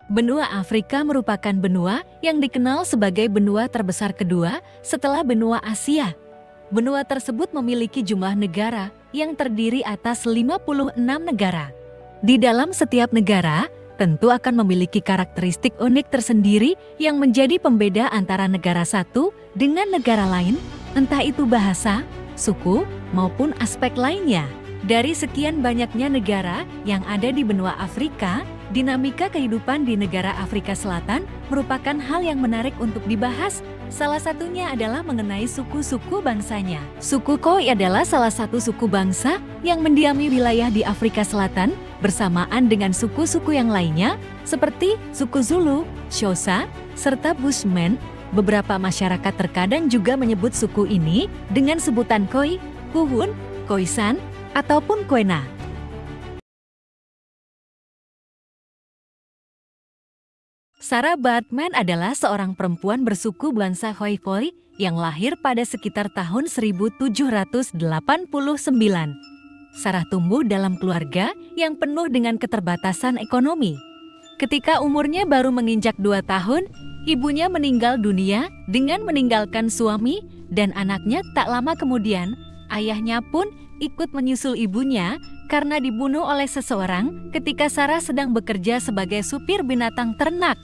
Benua Afrika merupakan benua yang dikenal sebagai benua terbesar kedua setelah benua Asia. Benua tersebut memiliki jumlah negara yang terdiri atas 56 negara. Di dalam setiap negara, tentu akan memiliki karakteristik unik tersendiri yang menjadi pembeda antara negara satu dengan negara lain, entah itu bahasa, suku, maupun aspek lainnya. Dari sekian banyaknya negara yang ada di benua Afrika, dinamika kehidupan di negara Afrika Selatan merupakan hal yang menarik untuk dibahas. Salah satunya adalah mengenai suku-suku bangsanya. Suku Khoi adalah salah satu suku bangsa yang mendiami wilayah di Afrika Selatan bersamaan dengan suku-suku yang lainnya seperti suku Zulu, Xhosa, serta Bushmen. Beberapa masyarakat terkadang juga menyebut suku ini dengan sebutan Khoi, Puhun, Khoisan, ataupun Quena. Sarah Baartman adalah seorang perempuan bersuku bangsa Khoi yang lahir pada sekitar tahun 1789. Sarah tumbuh dalam keluarga yang penuh dengan keterbatasan ekonomi. Ketika umurnya baru menginjak 2 tahun, ibunya meninggal dunia dengan meninggalkan suami dan anaknya. Tak lama kemudian, ayahnya pun ikut menyusul ibunya karena dibunuh oleh seseorang ketika Sarah sedang bekerja sebagai supir binatang ternak.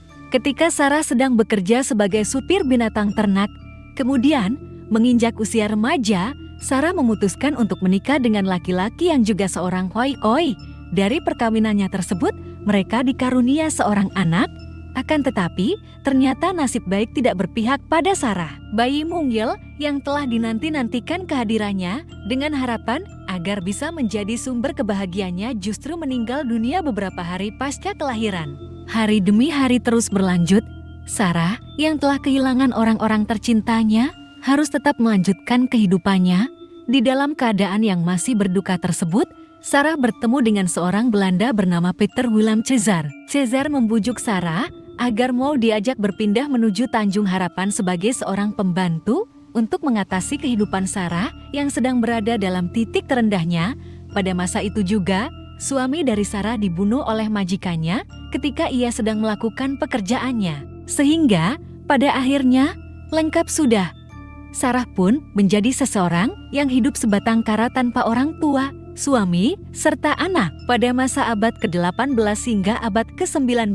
Kemudian menginjak usia remaja, Sarah memutuskan untuk menikah dengan laki-laki yang juga seorang Khoi. Dari perkawinannya tersebut, mereka dikarunia seorang anak. Akan tetapi, ternyata nasib baik tidak berpihak pada Sarah. Bayi mungil yang telah dinanti-nantikan kehadirannya dengan harapan agar bisa menjadi sumber kebahagiaannya justru meninggal dunia beberapa hari pasca kelahiran. Hari demi hari terus berlanjut, Sarah yang telah kehilangan orang-orang tercintanya harus tetap melanjutkan kehidupannya. Di dalam keadaan yang masih berduka tersebut, Sarah bertemu dengan seorang Belanda bernama Peter Willem Cesar. Cesar membujuk Sarah agar mau diajak berpindah menuju Tanjung Harapan sebagai seorang pembantu untuk mengatasi kehidupan Sarah yang sedang berada dalam titik terendahnya. Pada masa itu juga, suami dari Sarah dibunuh oleh majikannya ketika ia sedang melakukan pekerjaannya. Sehingga, pada akhirnya, lengkap sudah. Sarah pun menjadi seseorang yang hidup sebatang kara tanpa orang tua, suami, serta anak. Pada masa abad ke-18 hingga abad ke-19,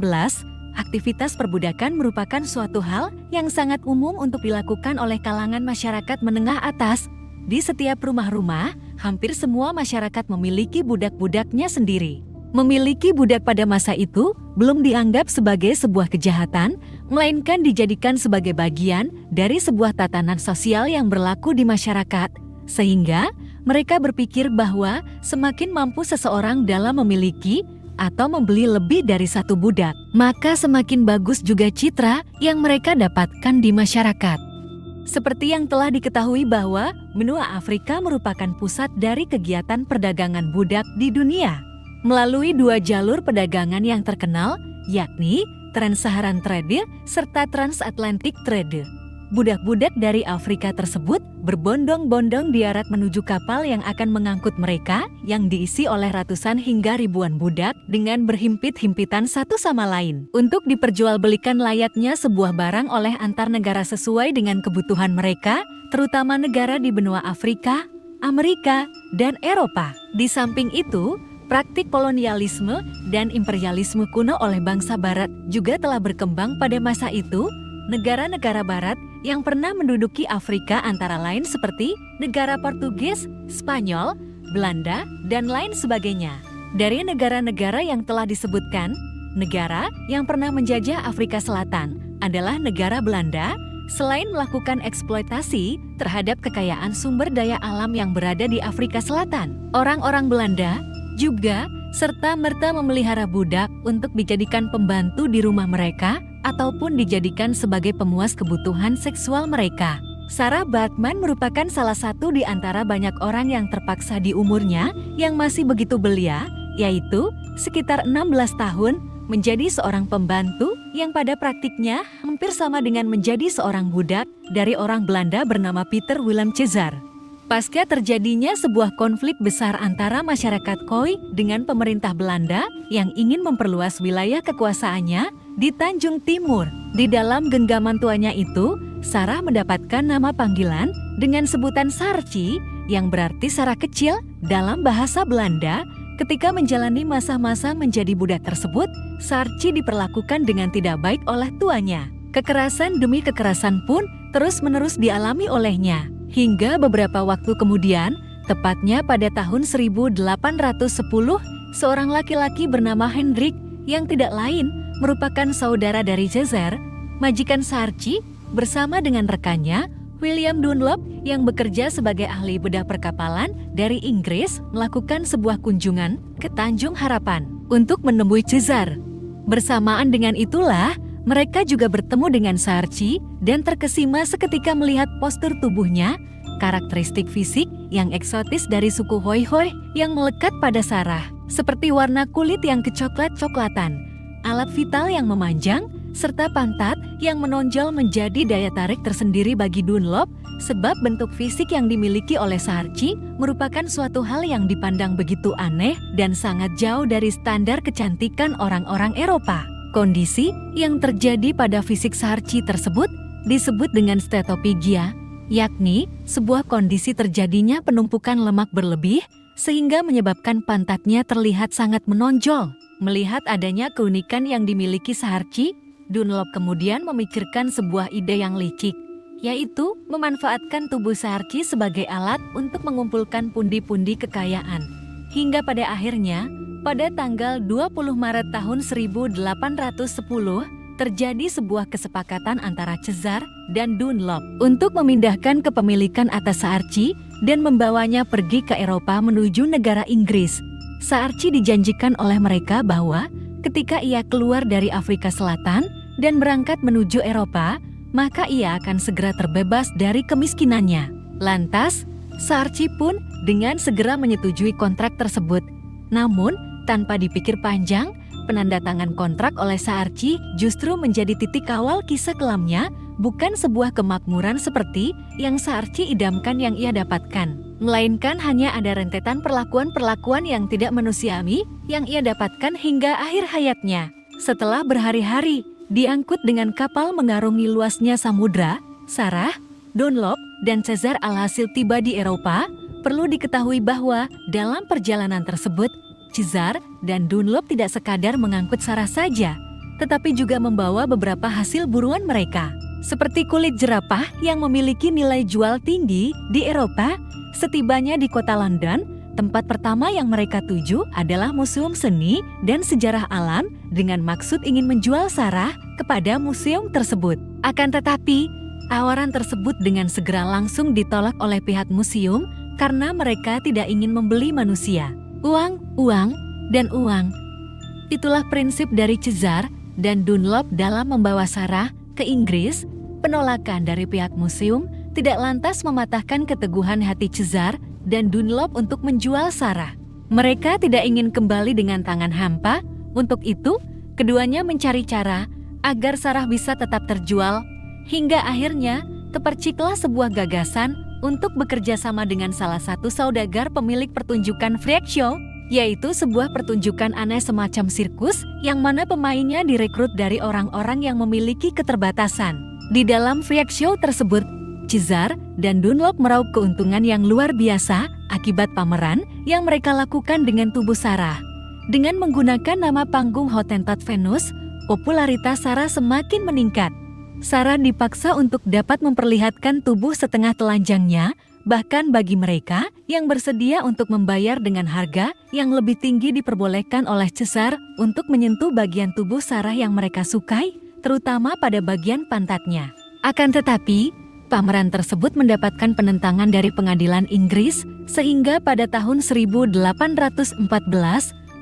aktivitas perbudakan merupakan suatu hal yang sangat umum untuk dilakukan oleh kalangan masyarakat menengah atas. Di setiap rumah-rumah, hampir semua masyarakat memiliki budak-budaknya sendiri. Memiliki budak pada masa itu belum dianggap sebagai sebuah kejahatan, melainkan dijadikan sebagai bagian dari sebuah tatanan sosial yang berlaku di masyarakat. Sehingga mereka berpikir bahwa semakin mampu seseorang dalam memiliki atau membeli lebih dari satu budak, maka semakin bagus juga citra yang mereka dapatkan di masyarakat. Seperti yang telah diketahui bahwa benua Afrika merupakan pusat dari kegiatan perdagangan budak di dunia. Melalui 2 jalur perdagangan yang terkenal, yakni Trans-Saharan Trade serta Transatlantic Trade. Budak-budak dari Afrika tersebut berbondong-bondong diarat menuju kapal yang akan mengangkut mereka yang diisi oleh ratusan hingga ribuan budak dengan berhimpit-himpitan satu sama lain untuk diperjualbelikan layaknya sebuah barang oleh antar negara sesuai dengan kebutuhan mereka, terutama negara di benua Afrika, Amerika, dan Eropa. Di samping itu, praktik kolonialisme dan imperialisme kuno oleh bangsa Barat juga telah berkembang pada masa itu. Negara-negara Barat yang pernah menduduki Afrika antara lain seperti negara Portugis, Spanyol, Belanda, dan lain sebagainya. Dari negara-negara yang telah disebutkan, negara yang pernah menjajah Afrika Selatan adalah negara Belanda. Selain melakukan eksploitasi terhadap kekayaan sumber daya alam yang berada di Afrika Selatan, orang-orang Belanda juga serta-merta memelihara budak untuk dijadikan pembantu di rumah mereka ataupun dijadikan sebagai pemuas kebutuhan seksual mereka. Sarah Baartman merupakan salah satu di antara banyak orang yang terpaksa di umurnya yang masih begitu belia, yaitu sekitar 16 tahun, menjadi seorang pembantu yang pada praktiknya hampir sama dengan menjadi seorang budak dari orang Belanda bernama Peter Willem Cesar. Pasca terjadinya sebuah konflik besar antara masyarakat Khoi dengan pemerintah Belanda yang ingin memperluas wilayah kekuasaannya di Tanjung Timur. Di dalam genggaman tuanya itu, Sarah mendapatkan nama panggilan dengan sebutan Saartjie yang berarti Sarah kecil dalam bahasa Belanda. Ketika menjalani masa-masa menjadi budak tersebut, Saartjie diperlakukan dengan tidak baik oleh tuanya. Kekerasan demi kekerasan pun terus-menerus dialami olehnya. Hingga beberapa waktu kemudian, tepatnya pada tahun 1810, seorang laki-laki bernama Hendrik yang tidak lain merupakan saudara dari Cesar, majikan Saartjie, bersama dengan rekannya, William Dunlop yang bekerja sebagai ahli bedah perkapalan dari Inggris melakukan sebuah kunjungan ke Tanjung Harapan untuk menemui Cesar. Bersamaan dengan itulah, mereka juga bertemu dengan Saartjie dan terkesima seketika melihat postur tubuhnya, karakteristik fisik yang eksotis dari suku Hoi-Hoi yang melekat pada Sarah, seperti warna kulit yang kecoklat-coklatan, alat vital yang memanjang, serta pantat yang menonjol menjadi daya tarik tersendiri bagi Dunlop, sebab bentuk fisik yang dimiliki oleh Saartjie merupakan suatu hal yang dipandang begitu aneh dan sangat jauh dari standar kecantikan orang-orang Eropa. Kondisi yang terjadi pada fisik Saartjie tersebut disebut dengan stetopigia, yakni sebuah kondisi terjadinya penumpukan lemak berlebih sehingga menyebabkan pantatnya terlihat sangat menonjol. Melihat adanya keunikan yang dimiliki Saartjie, Dunlop kemudian memikirkan sebuah ide yang licik, yaitu memanfaatkan tubuh Saartjie sebagai alat untuk mengumpulkan pundi-pundi kekayaan. Hingga pada akhirnya, pada tanggal 20 Maret tahun 1810, terjadi sebuah kesepakatan antara Cesar dan Dunlop untuk memindahkan kepemilikan atas Saartjie dan membawanya pergi ke Eropa menuju negara Inggris. Saartjie dijanjikan oleh mereka bahwa ketika ia keluar dari Afrika Selatan dan berangkat menuju Eropa, maka ia akan segera terbebas dari kemiskinannya. Lantas, Saartjie pun dengan segera menyetujui kontrak tersebut. Namun, tanpa dipikir panjang, penandatangan kontrak oleh Saartjie justru menjadi titik awal kisah kelamnya, bukan sebuah kemakmuran seperti yang Saartjie idamkan yang ia dapatkan, melainkan hanya ada rentetan perlakuan-perlakuan yang tidak manusiawi yang ia dapatkan hingga akhir hayatnya. Setelah berhari-hari diangkut dengan kapal mengarungi luasnya samudra, Sarah, Dunlop, dan Cesar alhasil tiba di Eropa. Perlu diketahui bahwa dalam perjalanan tersebut, Cesar dan Dunlop tidak sekadar mengangkut Sarah saja, tetapi juga membawa beberapa hasil buruan mereka, seperti kulit jerapah yang memiliki nilai jual tinggi di Eropa. Setibanya di kota London, tempat pertama yang mereka tuju adalah Museum Seni dan Sejarah Alam dengan maksud ingin menjual Sarah kepada museum tersebut. Akan tetapi, tawaran tersebut dengan segera langsung ditolak oleh pihak museum karena mereka tidak ingin membeli manusia. Uang, uang, dan uang. Itulah prinsip dari Cesar dan Dunlop dalam membawa Sarah ke Inggris. Penolakan dari pihak museum tidak lantas mematahkan keteguhan hati Cesar dan Dunlop untuk menjual Sarah. Mereka tidak ingin kembali dengan tangan hampa. Untuk itu, keduanya mencari cara agar Sarah bisa tetap terjual. Hingga akhirnya terperciklah sebuah gagasan untuk bekerja sama dengan salah satu saudagar pemilik pertunjukan freak show, yaitu sebuah pertunjukan aneh semacam sirkus yang mana pemainnya direkrut dari orang-orang yang memiliki keterbatasan. Di dalam freak show tersebut, Cesar dan Dunlop meraup keuntungan yang luar biasa akibat pameran yang mereka lakukan dengan tubuh Sarah. Dengan menggunakan nama panggung Hottentot Venus, popularitas Sarah semakin meningkat. Sarah dipaksa untuk dapat memperlihatkan tubuh setengah telanjangnya, bahkan bagi mereka yang bersedia untuk membayar dengan harga yang lebih tinggi diperbolehkan oleh Cesar untuk menyentuh bagian tubuh Sarah yang mereka sukai, terutama pada bagian pantatnya. Akan tetapi, pameran tersebut mendapatkan penentangan dari pengadilan Inggris, sehingga pada tahun 1814,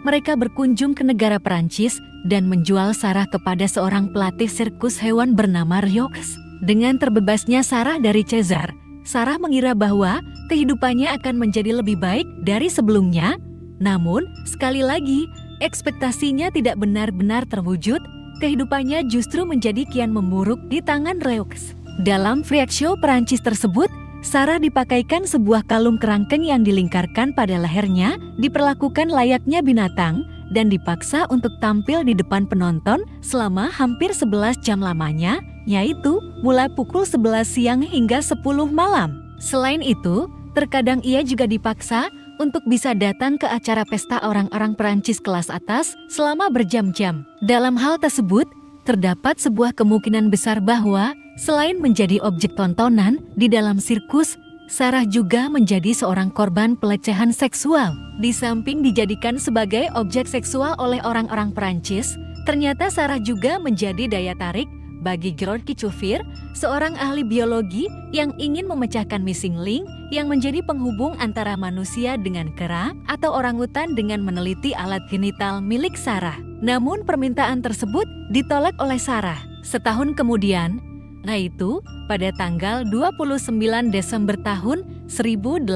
mereka berkunjung ke negara Perancis dan menjual Sarah kepada seorang pelatih sirkus hewan bernama Rioux. Dengan terbebasnya Sarah dari Cesar, Sarah mengira bahwa kehidupannya akan menjadi lebih baik dari sebelumnya. Namun, sekali lagi, ekspektasinya tidak benar-benar terwujud. Kehidupannya justru menjadi kian memburuk di tangan Rioux. Dalam freak show Perancis tersebut, Sarah dipakaikan sebuah kalung kerangkeng yang dilingkarkan pada lehernya, diperlakukan layaknya binatang, dan dipaksa untuk tampil di depan penonton selama hampir 11 jam lamanya, yaitu mulai pukul 11 siang hingga 10 malam. Selain itu, terkadang ia juga dipaksa untuk bisa datang ke acara pesta orang-orang Perancis kelas atas selama berjam-jam. Dalam hal tersebut, terdapat sebuah kemungkinan besar bahwa selain menjadi objek tontonan di dalam sirkus, Sarah juga menjadi seorang korban pelecehan seksual. Di samping dijadikan sebagai objek seksual oleh orang-orang Perancis, ternyata Sarah juga menjadi daya tarik bagi Georges Cuvier, seorang ahli biologi yang ingin memecahkan missing link yang menjadi penghubung antara manusia dengan kera atau orangutan dengan meneliti alat genital milik Sarah. Namun permintaan tersebut ditolak oleh Sarah. Setahun kemudian, yaitu pada tanggal 29 Desember tahun 1815,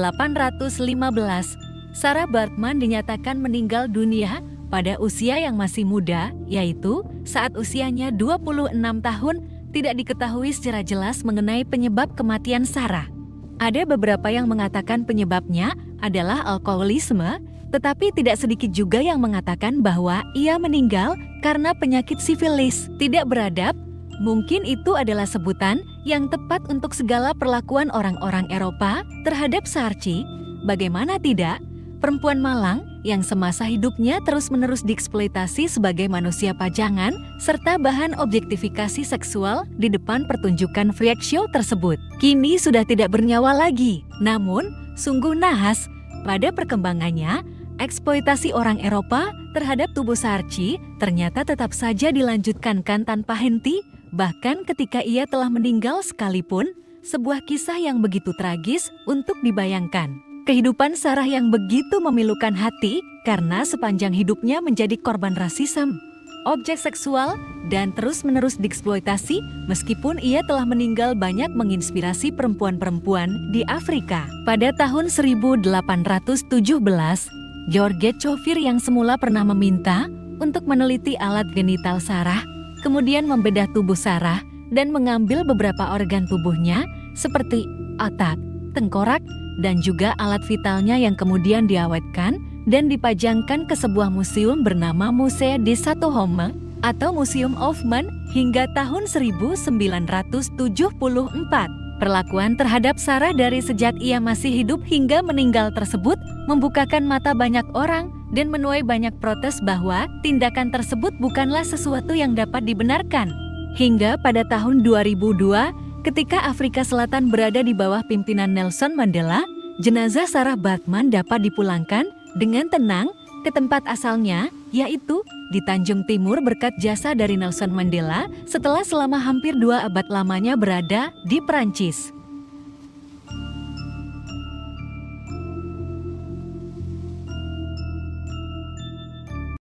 Sarah Baartman dinyatakan meninggal dunia pada usia yang masih muda, yaitu saat usianya 26 tahun. Tidak diketahui secara jelas mengenai penyebab kematian Sarah. Ada beberapa yang mengatakan penyebabnya adalah alkoholisme, tetapi tidak sedikit juga yang mengatakan bahwa ia meninggal karena penyakit sifilis. Tidak beradab, mungkin itu adalah sebutan yang tepat untuk segala perlakuan orang-orang Eropa terhadap Sarchi. Bagaimana tidak, perempuan malang yang semasa hidupnya terus-menerus dieksploitasi sebagai manusia pajangan serta bahan objektifikasi seksual di depan pertunjukan freak show tersebut. Kini sudah tidak bernyawa lagi. Namun, sungguh nahas, pada perkembangannya, eksploitasi orang Eropa terhadap tubuh Sarchi ternyata tetap saja dilanjutkan tanpa henti. Bahkan ketika ia telah meninggal sekalipun, sebuah kisah yang begitu tragis untuk dibayangkan. Kehidupan Sarah yang begitu memilukan hati karena sepanjang hidupnya menjadi korban rasisme, objek seksual, dan terus-menerus dieksploitasi meskipun ia telah meninggal banyak menginspirasi perempuan-perempuan di Afrika. Pada tahun 1817, Georges Cuvier yang semula pernah meminta untuk meneliti alat genital Sarah, kemudian membedah tubuh Sarah dan mengambil beberapa organ tubuhnya seperti otak, tengkorak, dan juga alat vitalnya yang kemudian diawetkan dan dipajangkan ke sebuah museum bernama Musée des Atomes atau Museum Hoffmann hingga tahun 1974. Perlakuan terhadap Sarah dari sejak ia masih hidup hingga meninggal tersebut membukakan mata banyak orang dan menuai banyak protes bahwa tindakan tersebut bukanlah sesuatu yang dapat dibenarkan. Hingga pada tahun 2002, ketika Afrika Selatan berada di bawah pimpinan Nelson Mandela, jenazah Sarah Baartman dapat dipulangkan dengan tenang ke tempat asalnya, yaitu di Tanjung Timur berkat jasa dari Nelson Mandela setelah selama hampir 2 abad lamanya berada di Perancis.